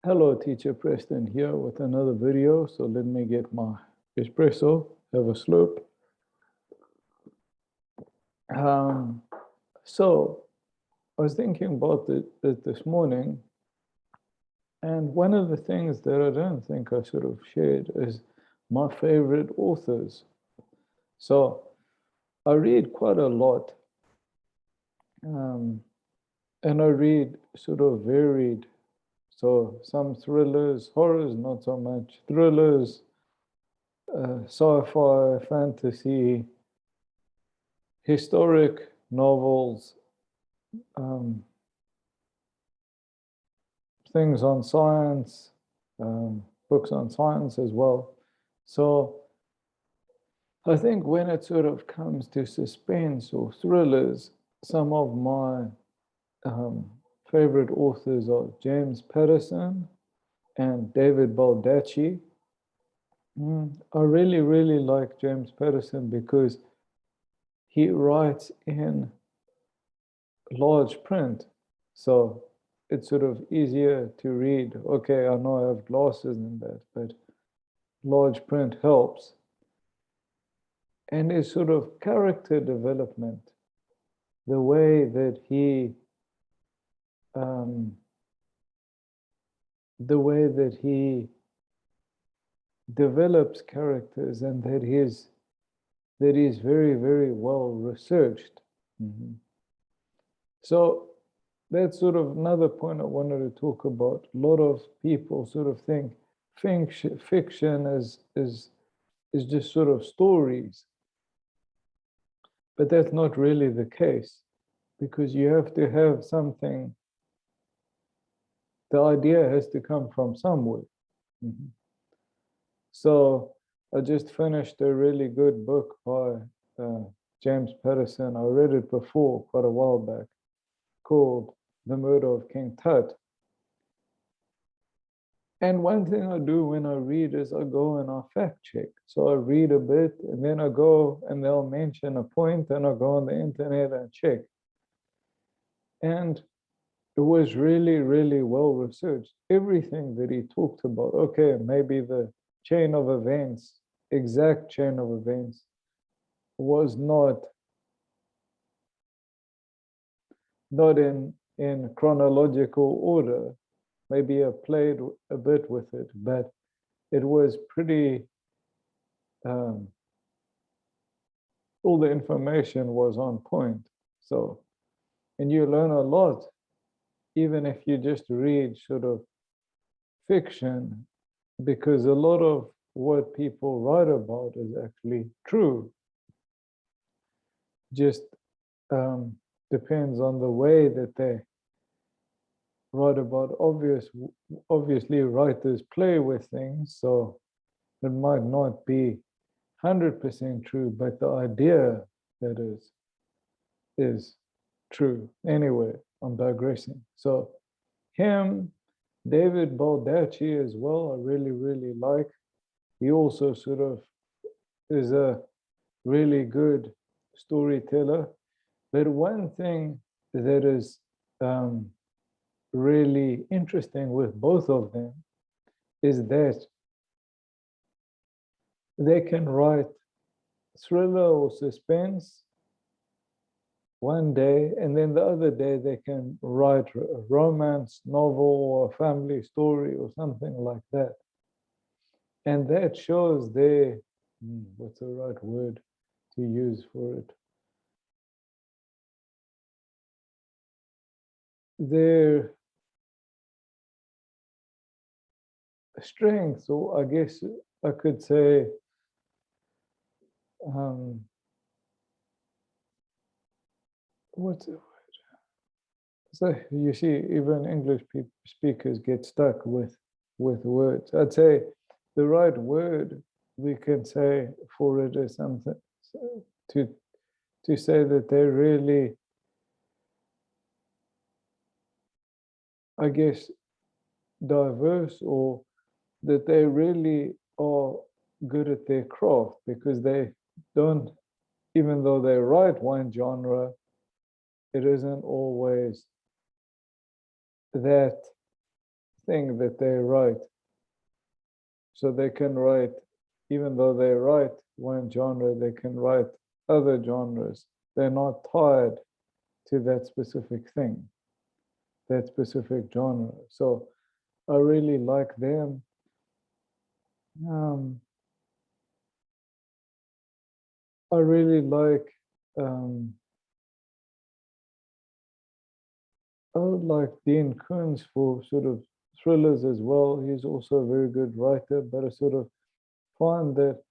Hello, Teacher Preston here with another video. So let me get my espresso, have a slurp. Um, so I was thinking about it this morning, and one of the things that I don't think I sort of shared is my favorite authors. So I read quite a lot, and I read sort of varied. So some thrillers, horrors, not so much, thrillers, sci-fi, fantasy, historic novels, um, things on science, books on science as well. So I think when it sort of comes to suspense or thrillers, some of my favorite authors are James Patterson and David Baldacci. I really, really like James Patterson because he writes in large print. So it's sort of easier to read. Okay, I know I have glasses and that, but large print helps. And his sort of character development, the way that he develops characters, and that he's very, very well researched. So that's sort of another point I wanted to talk about. A lot of people sort of think fiction is just sort of stories, but that's not really the case, because you have to have something. The idea has to come from somewhere. So I just finished a really good book by James Patterson. I read it before, quite a while back, called The Murder of King Tut. And one thing I do when I read is I go and I fact check. So I read a bit, and then I go and they'll mention a point, and I go on the internet and check. And it was really, really well researched. Everything that he talked about, okay, maybe the chain of events, exact chain of events, was not in chronological order. Maybe I played a bit with it, but it was pretty, all the information was on point. So, and you learn a lot, even if you just read sort of fiction, because a lot of what people write about is actually true. Just depends on the way that they write about. Obviously, writers play with things, so it might not be 100% true, but the idea that is true. Anyway, I'm digressing. So him, David Baldacci as well, I really, really like. He also sort of is a really good storyteller. But one thing that is really interesting with both of them is that they can write thriller or suspense one day, and then the other day they can write a romance novel or a family story or something like that. And that shows their, what's the right word to use for it? Their strengths, or I guess I could say, what's it? So you see, even English speakers get stuck with words. I'd say the right word we can say for it is something to say that they're really, I guess, diverse, or that they really are good at their craft, because they don't, even though they write one genre, it isn't always that thing that they write. So they can write, even though they write one genre, they can write other genres. They're not tied to that specific thing, that specific genre. So I really like them. I really like, I would like Dean Koontz for sort of thrillers as well. He's also a very good writer, but I sort of find that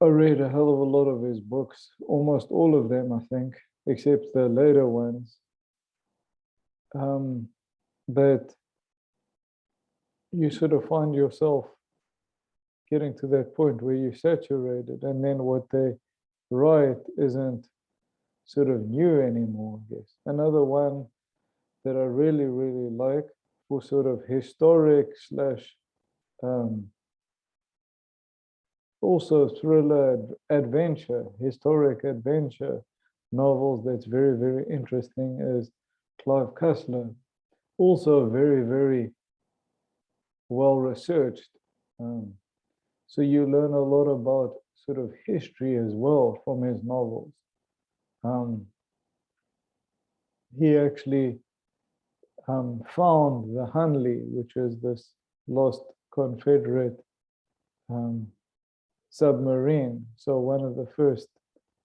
I read a hell of a lot of his books, almost all of them, I think, except the later ones. But you sort of find yourself getting to that point where you're saturated, and then what they write isn't sort of new anymore, I guess. Another one that I really, really like for sort of historic slash also thriller adventure, historic adventure novels that's very, very interesting is Clive Cussler. Also very, very well researched. So you learn a lot about sort of history as well from his novels. He actually found the Hunley, which is this lost Confederate submarine. So one of the first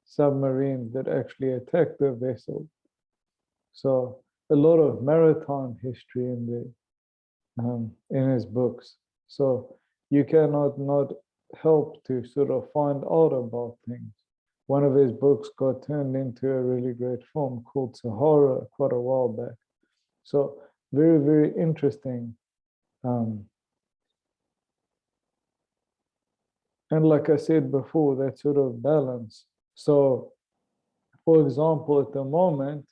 submarines that actually attacked the vessel. So a lot of maritime history in his books. So you cannot not help to sort of find out about things. One of his books got turned into a really great film called Sahara quite a while back. So very, very interesting. And like I said before, that sort of balance. So, for example, at the moment,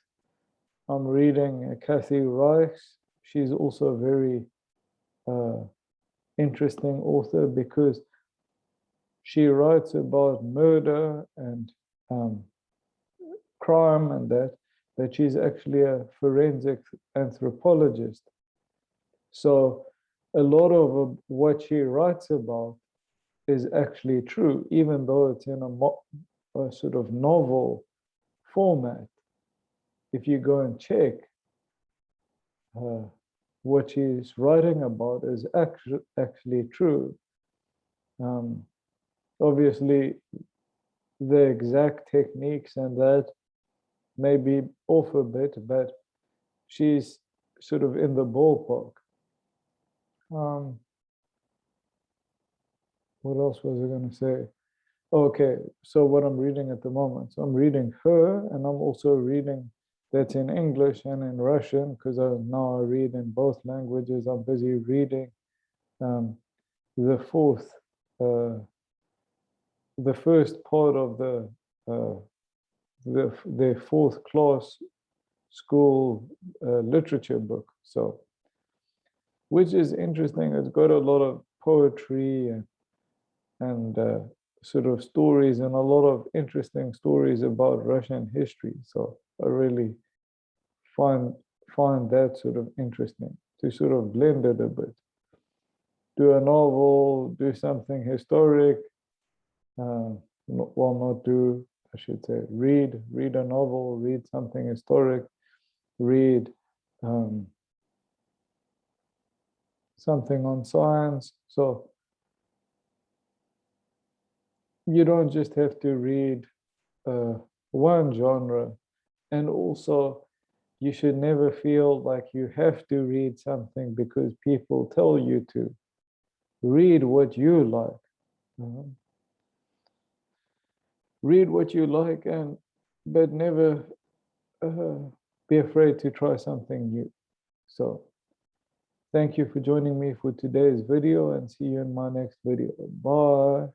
I'm reading Kathy Reichs. She's also a very interesting author because she writes about murder and crime and that, but she's actually a forensic anthropologist. So a lot of what she writes about is actually true, even though it's in a sort of novel format. If you go and check, what she's writing about is actually true. Obviously, the exact techniques and that may be off a bit, but she's sort of in the ballpark. What else was I going to say? Okay, so what I'm reading at the moment. So I'm reading her, and I'm also reading that's in English and in Russian, because now I read in both languages. I'm busy reading the first part of the fourth class school literature book. So, which is interesting. It's got a lot of poetry and sort of stories and a lot of interesting stories about Russian history. So I really find that sort of interesting to sort of blend it a bit. Do a novel, do something historic. Well, not do, I should say, read a novel, read something historic, read something on science. So you don't just have to read one genre, and also you should never feel like you have to read something because people tell you to. Read what you like. Read what you like, but never be afraid to try something new. So thank you for joining me for today's video, and see you in my next video. Bye.